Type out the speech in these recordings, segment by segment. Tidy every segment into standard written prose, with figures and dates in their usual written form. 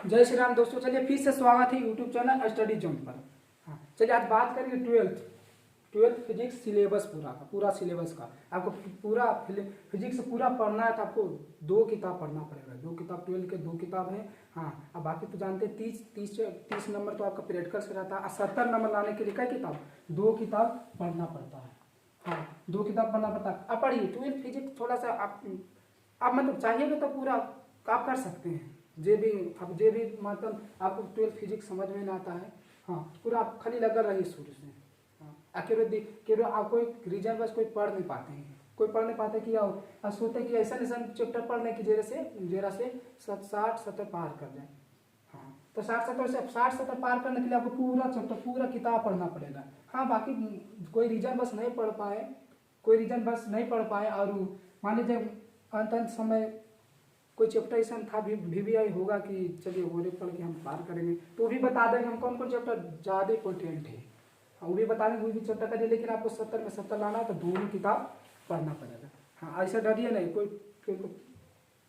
जय श्री राम दोस्तों। चलिए फिर से स्वागत है यूट्यूब चैनल स्टडी जोन पर। हाँ चलिए आज बात करेंगे ट्वेल्थ फिजिक्स सिलेबस पूरा सिलेबस का। आपको पूरा फिजिक्स पूरा पढ़ना है तो आपको 2 किताब पढ़ना पड़ेगा। 2 किताब 12 के 2 किताब है। हाँ अब बाकी तो जानते हैं 30 नंबर तो आपका प्रैक्टिकल से रहता है। 70 नंबर लाने के लिए क्या किताब 2 किताब पढ़ना पड़ता है। हाँ 2 किताब पढ़ना पड़ता है। अब पढ़िए 12 फिजिक्स थोड़ा सा आप मतलब चाहिएगा तो पूरा आप कर सकते हैं। जे भी मतलब आपको 12 फिजिक्स समझ में ना आता है। हाँ पूरा आप खाली लगा रहिए शुरू से। हाँ केवल आप कोई रीजन बस कोई पढ़ नहीं पाते हैं। कोई पढ़ नहीं पाते कि सोचते कि ऐसा चैप्टर पढ़ने की जरा से 60-70 पार कर जाए। हाँ तो 60-70 पार करने के लिए आपको पूरा चैप्टर पूरा किताब पढ़ना पड़ेगा। हाँ बाकी कोई रीजन बस नहीं पढ़ पाए और मान लीजिए अंत समय कोई चैप्टर ऐसा था भी होगा कि चलिए वो पढ़ के हम पार करेंगे तो भी बता देंगे हम कौन कौन चैप्टर ज़्यादा इंपॉर्टेंट है। वो भी बता देंगे, वो भी चैप्टर करिए। लेकिन आपको 70 में 70 लाना है तो दोनों किताब पढ़ना पड़ेगा। हाँ ऐसा डरिए नहीं।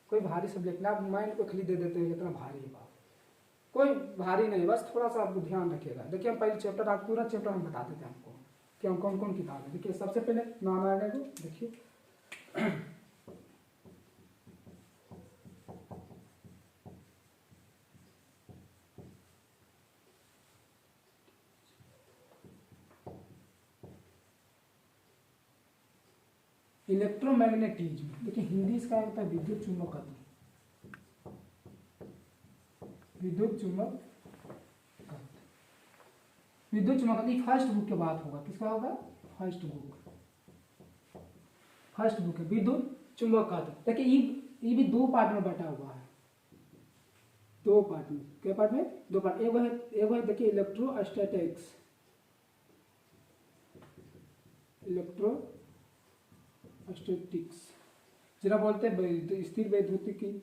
कोई भारी सब्जेक्ट ना आप माइंड को खाली दे देते हैं इतना भारी है बात। कोई भारी नहीं, बस थोड़ा सा आप ध्यान रखिएगा। देखिए हम पहले चैप्टर आप पूरा चैप्टर हम बता देते हैं आपको कि हम कौन कौन किताब है। देखिए सबसे पहले नाम आएगा वो देखिए इलेक्ट्रोमैग्नेटिज्म। देखिए हिंदी इसका होता है विद्युत चुंबकत्व। विद्युत चुंबकत्व फर्स्ट बुक के बाद होगा। किसका होगा? फर्स्ट बुक है विद्युत चुंबकत्व। देखिए ये भी 2 पार्ट में बटा हुआ है। 2 पार्ट में। क्या पार्ट में? 2 पार्ट। एक है देखिए इलेक्ट्रोस्टैटिक्स जरा बोलते हैं स्थिर वैद्युतिकी।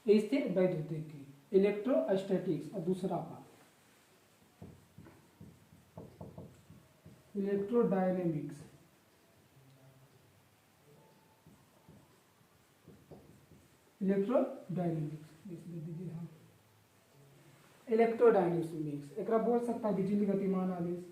स्थिर वैद्युतिकी इलेक्ट्रोस्टैटिक्स। और दूसरा पार्ट इलेक्ट्रोडायनेमिक्स। इलेक्ट्रोडायनेमिक्स एक बोल सकता है बिजली गतिमान आवेश।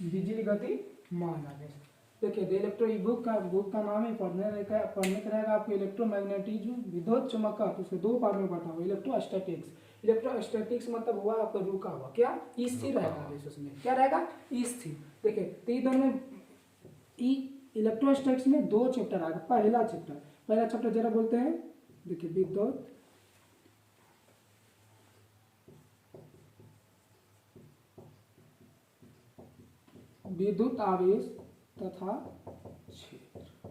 बिजली गतिमान आवेश। देखिए इलेक्ट्रो बुक का नाम ही पढ़ने का रहेगा आपको। इलेक्ट्रोमैग्नेटिज्म विद्युत चुंबकत्व उसके 2 पार्ट में बटा हुआ। इलेक्ट्रोस्टैटिक्स मतलब हुआ आपका रुका हुआ। क्या? स्थिर रहेगा आवेश उसमें। क्या रहेगा? स्थिर। देखिए तो ये दोनों में इलेक्ट्रोस्टैटिक्स में 2 चैप्टर आएगा। पहला चैप्टर जरा बोलते हैं। देखिए विद्युत आवेश तथा क्षेत्र।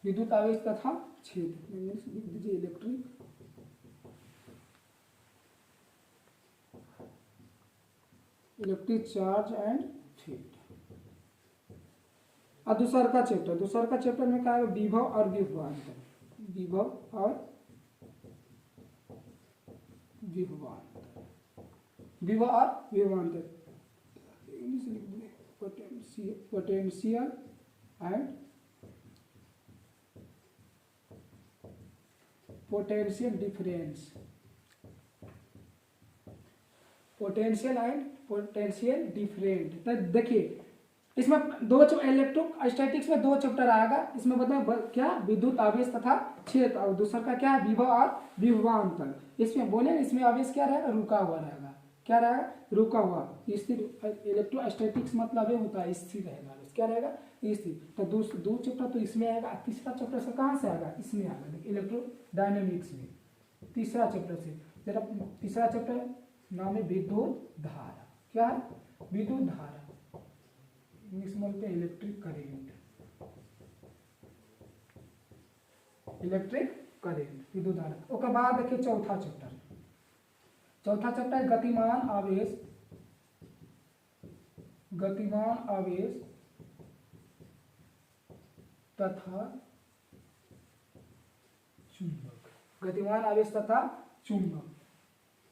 विद्युत आवेश तथा क्षेत्र इंग्लिश लिख दीजिए इलेक्ट्रिक चार्ज एंड फील्ड। और दूसरा का चैप्टर में क्या है? विभव और विभवांतर। इंग्लिश लिख दीजिए पोटेंशियल एंड पोटेंशियल डिफरेंट। तो देखिए इसमें 2 इलेक्ट्रोस्टैटिक्स में 2 चैप्टर आएगा। इसमें बताए क्या? विद्युत आवेश तथा क्षेत्र। और दूसरा का क्या है? विभव और विभवांतर। इसमें बोले इसमें आवेश क्या रहेगा? रुका हुआ रहेगा। क्या रहेगा? रुका हुआ। स्थिर इलेक्ट्रोस्टैटिक्स मतलब ये होता है स्थिर रहेगा। क्या रहेगा? स्थिर। तो 2 चैप्टर तो इसमें आएगा। तीसरा चैप्टर से कहाँ से आएगा? इसमें आएगा। देखिए इलेक्ट्रोडायनेमिक्स में तीसरा चैप्टर से जरा तीसरा चैप्टर नाम है विद्युत धारा। क्या है? विद्युत धारा इंग्लिश में बोलते हैं इलेक्ट्रिक करेंट विद्युत धारा। उसके बाद देखिए चौथा चैप्टर गतिमान आवेश तथा चुंबक।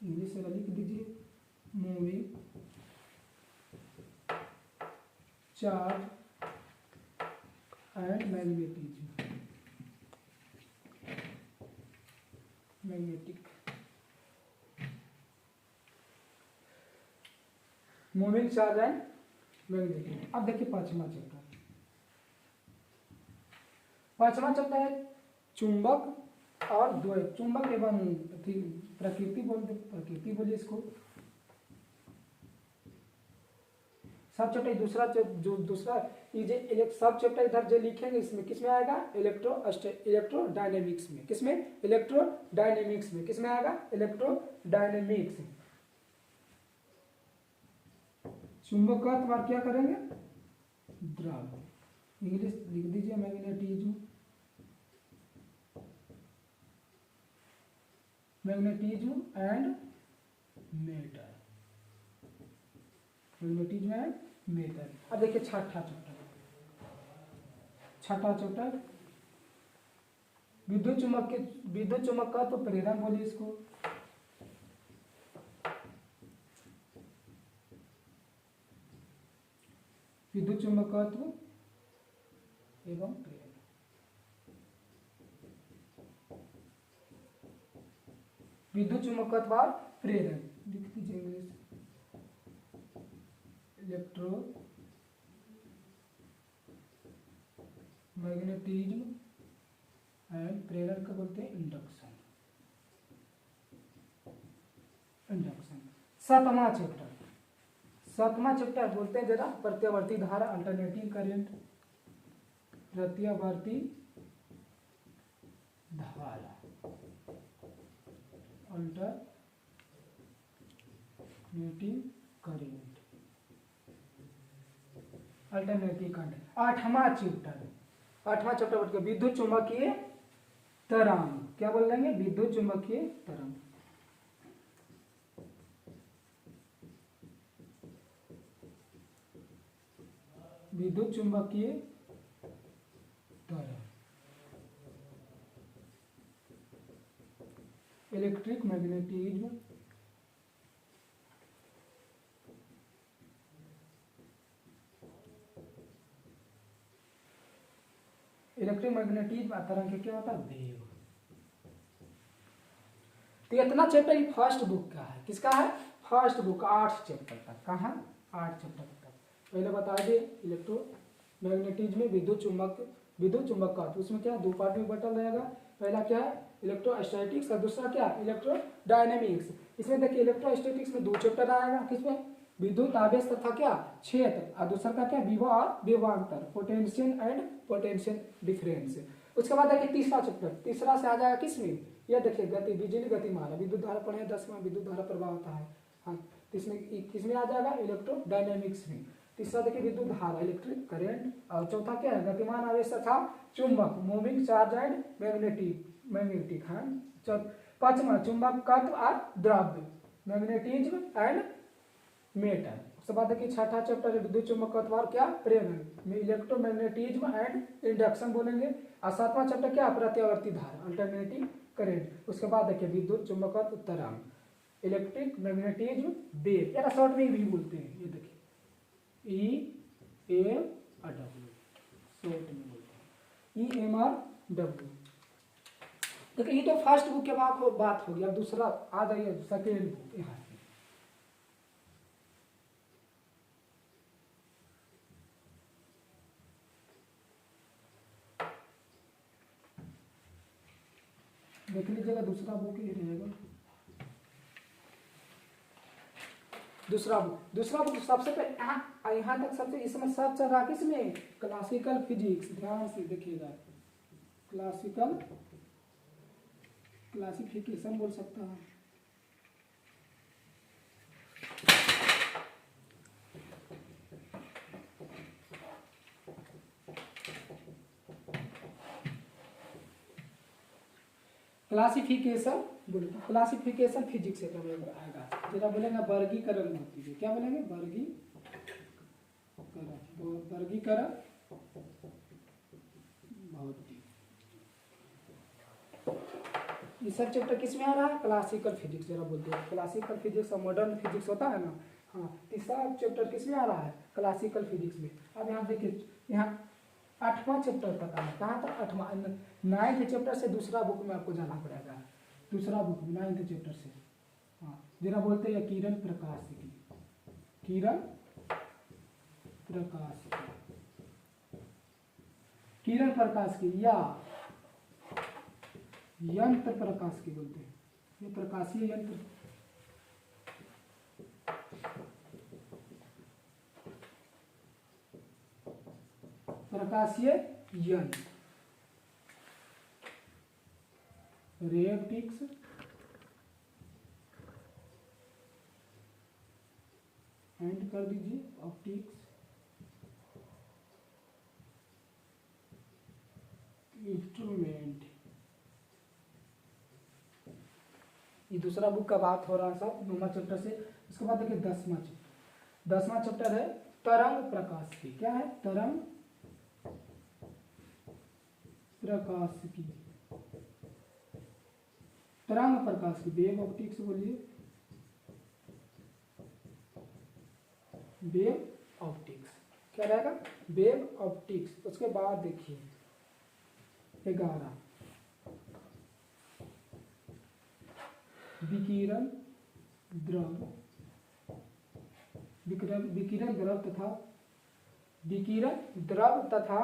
इंग्लिश में लिख दीजिए moving charge and magnetism, magnetic moving charge and magnetic. अब देखिए पांचवा चैप्टर है चुंबक और द्वैत, चुंबक एवं प्रकृति बोलिए इसको। सब चैप्टर दूसरा ये जो सब चैप्टर इधर जो लिखेंगे इसमें किसमें आएगा, इलेक्ट्रोडायनेमिक्स में। किसमें? इलेक्ट्रोडायनेमिक्स में। किसमें आएगा? इलेक्ट्रोडायनेमिक्स। चुंबक का बार क्या करेंगे? द्रव, इंग्लिश लिख दीजिए magnetism, magnetism and matter, magnetism and matter. अब देखिए छठा चैप्टर विद्युत चुम्बक का तो प्रेरण बोलिए इसको। विद्युत चुम्बकत्व एवं प्रेरण। विद्युत चुम्बकत्व और प्रेरण लिख दीजिए इंग्लिश, इलेक्ट्रो मैग्नेटिज्म एंड प्रेरण का बोलते हैं इंडक्शन। सातवां चैप्टर बोलते हैं जरा प्रत्यावर्ती धारा, अल्टरनेटिंग करंट, प्रत्यावर्ती धारा, अल्टरनेटिंग करंट, अल्टरनेटिंग करंट। आठवां चैप्टर बोलते हैं विद्युत चुम्बकीय तरंग। क्या बोल देंगे? विद्युत चुम्बकीय तरंग। विद्युत चुम्बकीय तरंग, इलेक्ट्रिक मैग्नेटिज्म, इलेक्ट्रिक मैग्नेटिज्म तरंग क्या होता है? वेव। तो इतना चैप्टर ये फर्स्ट बुक का है। किसका है? फर्स्ट बुक, 8 चैप्टर तक। कहाँ? 8 चैप्टर तक। पहले बता दिए इलेक्ट्रोमैग्नेटिज्म में विद्युत चुम्बक का, तो उसमें क्या 2 पार्ट में बटल रहेगा। पहला क्या है? इलेक्ट्रोस्टैटिक्स और दूसरा क्या? इलेक्ट्रोडायनेमिक्स। इसमें देखिए इलेक्ट्रोस्टैटिक्स में 2 चैप्टर आएगा। किसमें? विद्युत आवेश तथा क्या क्षेत्र, और दूसरा का क्या विभव और विभवांतर, पोटेंशियल एंड पोटेंशियल डिफरेंस। उसके बाद देखिए तीसरा चैप्टर, तीसरा से आ जाएगा किसमें? यह देखिए गति, बिजली गतिमान, विद्युत धारा पढ़े 10वां विद्युत धारा प्रवाह होता है। हाँ, किसमें आ जाएगा? इलेक्ट्रोडायनेमिक्स में। तीसरा देखिए विद्युत धारा, इलेक्ट्रिक करंट, और चौथा क्या है? गतिमान आवेश तथा चुंबक, मूविंग चार्ज एंड मैग्नेटिक। हाँ, पांचवा चुंबकत्व और द्रव्य, मैग्नेटिज्म एंड मेटर। उसके बाद देखिए छठा चैप्टर है विद्युत चुम्बकत्व और क्या प्रेरण, इलेक्ट्रोमैग्नेटिज्म एंड इंडक्शन बोलेंगे। और सातवां चैप्टर क्या? प्रत्यावर्ती धारा, अल्टरनेटिंग करंट। उसके बाद देखिए विद्युत चुम्बकत्व तरंग, इलेक्ट्रिक मैग्नेटिज्म वेव, या शॉर्ट में भी बोलते हैं। ये देखिए EMR, शॉर्ट में बोलते हैं EMR। देखिए ये तो फर्स्ट बुक के बाद बात होगी। अब दूसरा आ जाइए सेकेंड बुक। यहाँ देख लीजिएगा, दूसरा बुक ये रहेगा। दूसरा बुक सबसे पहले यहाँ तक सबसे इसमें सब चल रहा है किसमें? Classical physics. ध्यान से देखिएगा, क्लासिफिकेशन बोल सकता है। क्लासिफिकेशन बोलो, क्लासिफिकेशन फिजिक्स से आएगा। जरा बोलेंगे वर्गीकरण होती है। क्या बोलेंगे? वर्गीकरण भौतिक। ये सब चैप्टर किस में आ रहा है? क्लासिकल फिजिक्स जरा बोलते हैं, क्लासिकल फिजिक्स और मॉडर्न फिजिक्स होता है ना। हाँ, तीसरा चैप्टर किस में आ रहा है? क्लासिकल फिजिक्स में। अब यहाँ देखिए, यहाँ 8वां चैप्टर तक आना, कहाँ तक? 8वां। 9th चैप्टर से दूसरा बुक में आपको जाना पड़ेगा, दूसरा बुक 9th चैप्टर से। हाँ, जरा बोलते हैं किरण प्रकाश की, किरण प्रकाश की, किरण प्रकाश की या यंत्र प्रकाश की बोलते हैं, ये प्रकाशीय यंत्र। प्रकाशीय यंत्र, रे ऑप्टिक्स, एंड कर दीजिए ऑप्टिक्स, इंस्ट्रूमेंट। ये दूसरा बुक का बात हो रहा है सब 9वां चैप्टर से। उसके बाद देखिए 10वां चैप्टर, 10वां चैप्टर है तरंग प्रकाश की। क्या है? तरंग प्रकाश की, तरंग प्रकाश की, वेव ऑप्टिक्स बोलिए, वेव ऑप्टिक्स। क्या रहेगा? Wave optics. उसके बाद देखिए 11 विकिरण द्रव, विकिरण द्रव तथा विकिरण द्रव तथा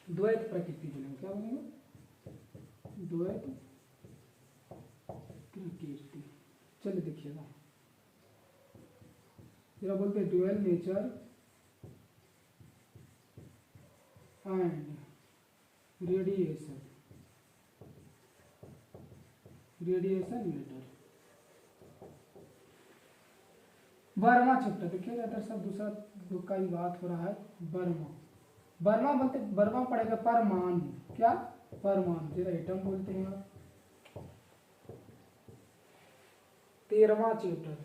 द्वैत प्रकृति बोलेंगे। क्या बोलेंगे? द्वैत प्रकृति। चलिए देखिएगा, जरा बोलते हैं dual nature and radiation, radiation matter. 12वां चैप्टर देखिएगा, इधर सब दूसरा बुक का ही बात हो रहा है। बर्मा बोलते, बर्मा पड़ेगा परमाणु। क्या? परमाणु, जरा एटम बोलते हैं आप। 13वां चैप्टर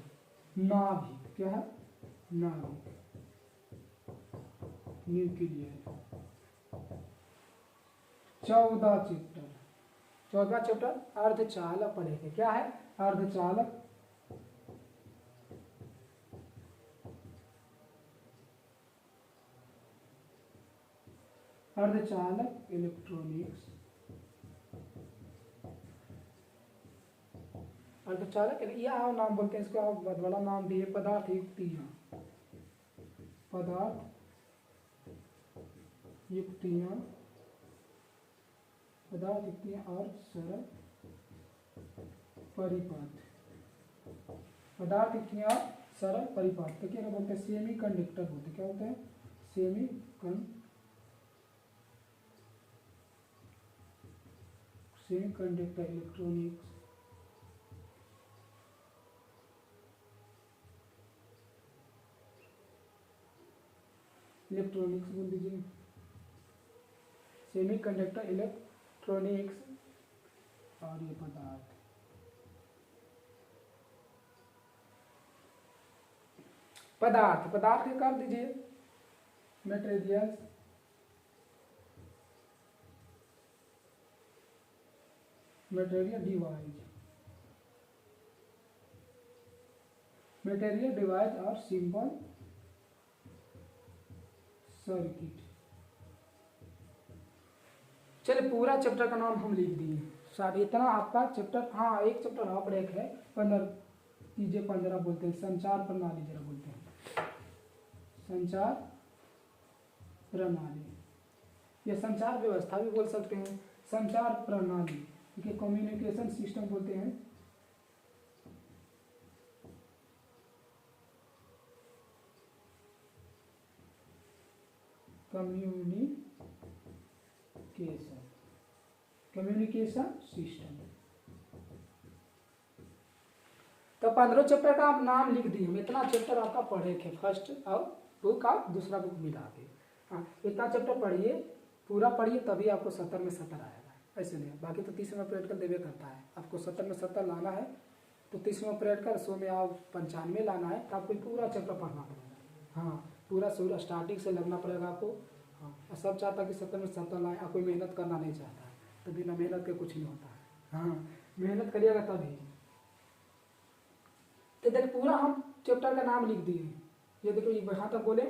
नाभिक। क्या है? नाभिक, न्यूक्लियर। 14वां चैप्टर अर्धचालक पढ़ेंगे। क्या है? अर्धचालक, अर्धचालक इलेक्ट्रॉनिक्स, अर्धचालक यह नाम बोलते हैं इसका, बहुत बड़ा नाम भी है। पदार्थ युक्तियां, पदार्थ युक्तियां, पदार्थ युक्तियां और सरल परिपथ, पदार्थ युक्तियां सरल परिपथ। तो क्या बोलते हैं? सेमी कंडक्टर बोलते हैं। क्या बोलते हैं? सेमी कंडक्टर इलेक्ट्रॉनिक्स, इलेक्ट्रॉनिक्स बोल दीजिए, सेमी कंडक्टर इलेक्ट्रॉनिक्स और ये पदार्थ। पदार्थ, पदार्थ क्या कर दीजिए? Materials, material device, material device और सिंपल सर्किट। चलिए पूरा चैप्टर का नाम हम लिख दिए, शायद इतना आपका चैप्टर। हाँ, एक चैप्टर और ब्रेक है, 15 चीजें 15 बोलते हैं, संचार प्रणाली जरा बोलते हैं, संचार प्रणाली या संचार व्यवस्था भी बोल सकते हैं। संचार प्रणाली के कम्युनिकेशन सिस्टम बोलते हैं। Communication system. तो 15 चैप्टर का आप नाम लिख दिए। इतना चैप्टर आपका पढ़े थे, फर्स्ट और बुक आप दूसरा बुक मिला के। हाँ, इतना चैप्टर पढ़िए, पूरा पढ़िए, तभी आपको 70 में 70 आएगा। ऐसे नहीं, बाकी तो 30 में प्रैक्टिकल देवे करता है। आपको 70 में 70 लाना है तो 30 में प्रैक्टिकल, 100 में आप 95 लाना है, तो आपको पूरा चैप्टर पढ़ना पड़ेगा। हाँ, पूरा शुरू स्टार्टिंग से लगना पड़ेगा आपको। हाँ, सब चाहता है कि 70 में 70 लाए, आप कोई मेहनत करना नहीं चाहता है, तो बिना मेहनत के कुछ नहीं होता है। हाँ, मेहनत करिएगा तभी। तो देखिए पूरा हम चैप्टर का नाम लिख दिए। ये देखो यहाँ तक बोले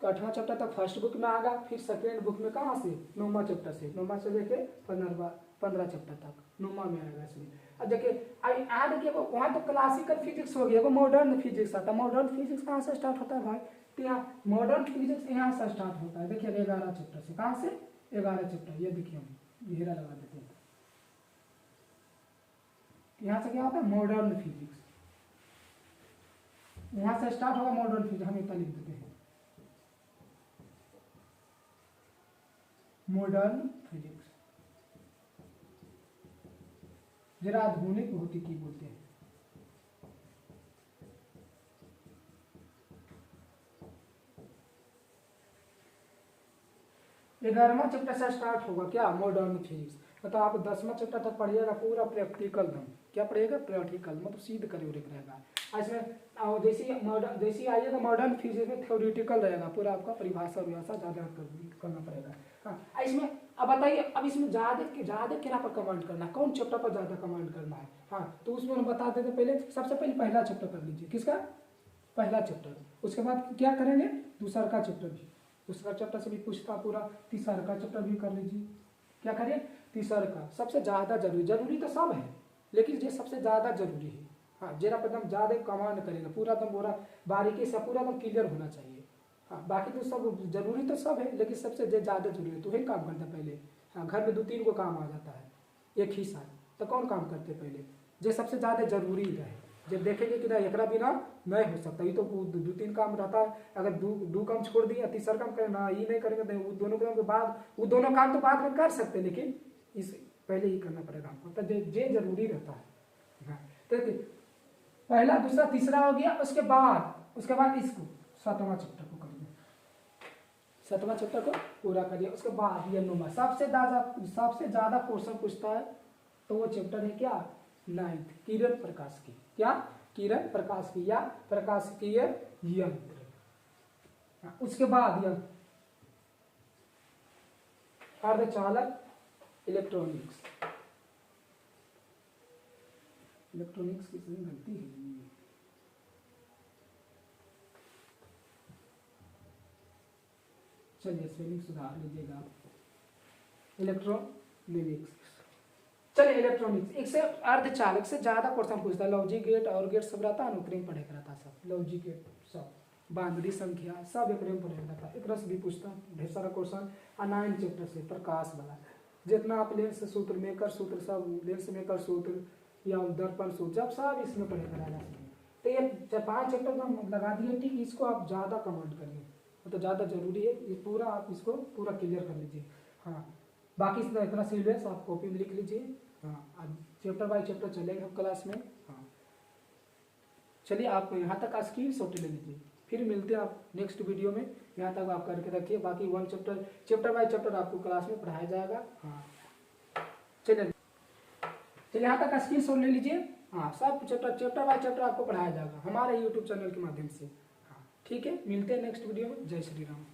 8वां चैप्टर तक फर्स्ट बुक में आएगा, फिर सेकेंड बुक में कहाँ से 9वां चैप्टर से, 9वां से लेके 15 चैप्टर तक 9वां में आएगा इसमें। अब देखिए ऐड के वहाँ तो क्लासिकल फिजिक्स हो गया, वो मॉडर्न फिजिक्स आता है। मॉडर्न फिजिक्स कहाँ से स्टार्ट होता है भाई? तो यहाँ मॉडर्न फिजिक्स यहाँ से स्टार्ट होता है। देखिए 11 चैप्टर से, कहाँ से 11 चैप्टर, ये देखिए हम घेरा लगा देते हैं। यहाँ से क्या होता है? मॉडर्न फिजिक्स, वहां से स्टार्ट होगा मॉडर्न फिजिक्स। हम इतना लिख देते हैं मॉडर्न फिजिक्स, जरा आधुनिक भौतिकी बोलते हैं। ग्यारहवां चैप्टर से स्टार्ट होगा क्या? Modern physics. मतलब आप 10वां चैप्टर तक पढ़िएगा पूरा प्रैक्टिकल दम। क्या पढ़िएगा? प्रैक्टिकल, मतलब सिद्ध करे रहेगा। इसमें जैसे आइएगा मॉडर्न फिजिक्स में थ्योरेटिकल रहेगा पूरा, आपका परिभाषा विभाषा ज़्यादा करना पड़ेगा। हाँ, इसमें अब बताइए, अब इसमें ज़्यादा क्या पर कमांड करना है, कौन चैप्टर पर ज़्यादा कमांड करना है? हाँ, तो उसमें हम बता देते पहले। सबसे पहले पहला चैप्टर कर लीजिए। किसका? पहला चैप्टर। उसके बाद क्या करेंगे? दूसरा का चैप्टर भी, दूसरा चैप्टर से भी पूछता पूरा। तीसरा का चैप्टर भी कर लीजिए। क्या करिए? तीसरा का सबसे ज़्यादा जरूरी तो सब है, लेकिन ये सबसे ज़्यादा जरूरी है। हाँ, जरा एकदम ज़्यादा कमांड करेगा पूरा, एकदम पूरा बारीकी से पूरा एकदम क्लियर होना चाहिए। हाँ, बाकी तो सब जरूरी तो सब है, लेकिन सबसे ज़्यादा जरूरी है तो वही काम करता है पहले। हाँ, घर में 2-3 को काम आ जाता है एक ही साथ, तो कौन काम करते पहले? जो सबसे ज़्यादा जरूरी रहे, जब देखेंगे कि ना एकरा बिना नहीं हो सकता, ये तो 2-3 काम रहता है। अगर दो काम छोड़ दिया, तीसरा काम करना ये नहीं करेंगे तो वो दोनों काम के बाद, वो दोनों काम तो बाद में कर सकते हैं, लेकिन इस पहले ही करना पड़ेगा हमको, तो जे जरूरी रहता है। हाँ, तो पहला दूसरा तीसरा हो गया। उसके बाद इसको 7वां चैप्टर को करिए, 7वां चैप्टर को पूरा करिए। उसके बाद ये 9वां सबसे ज़्यादा क्वेश्चन पूछता है, तो वो चैप्टर है क्या? 9th, किरण प्रकाश की। क्या? किरण प्रकाश की या प्रकाशिकीय यंत्र। उसके बाद यह अर्धचालक इलेक्ट्रॉनिक्स की गलती है। चलिए स्पेलिंग सुधार लीजिएगा। इलेक्ट्रॉनिक्स, चलिए इलेक्ट्रॉनिक्स। एक से अर्धचालक से ज्यादा क्वेश्चन पूछता है। लॉजिक गेट और गेट सब रहता है, नौकरी में पढ़े रहता है सब। लॉजिक गेट सब, बाइनरी संख्या सब एक में पढ़े रहता है। एक रस भी पूछता है ढेर सारा क्वेश्चन। 9 चैप्टर से प्रकाश वाला, जितना आप लेंस सूत्र, मेकर सूत्र, सब लेंस मेकर सूत्र या दर्पण सूत्र, जब सब इसमें पढ़े रहना है। तो ये 5 चैप्टर हम लगा दिए, ठीक। इसको आप ज़्यादा कमेंट करिए, तो ज़्यादा जरूरी है। ये पूरा आप इसको पूरा क्लियर कर लीजिए। हाँ, बाकी इतना सिलेबस आप कॉपी में लिख लीजिए। हाँ, अब चैप्टर बाय चैप्टर चलेगा क्लास में। हाँ, चलिए आप यहाँ तक स्क्रीनशॉट ले लीजिए, फिर मिलते हैं आप नेक्स्ट वीडियो में। यहाँ तक आप करके रखिए, बाकी 1 चैप्टर बाय चैप्टर आपको क्लास में पढ़ाया जाएगा। हाँ, चलिए यहाँ तक स्क्रीनशॉट ले लीजिए। हाँ, सब चैप्टर बाय चैप्टर आपको पढ़ाया जाएगा हमारे यूट्यूब चैनल के माध्यम से। हाँ, ठीक है, मिलते हैं नेक्स्ट वीडियो में। जय श्री राम।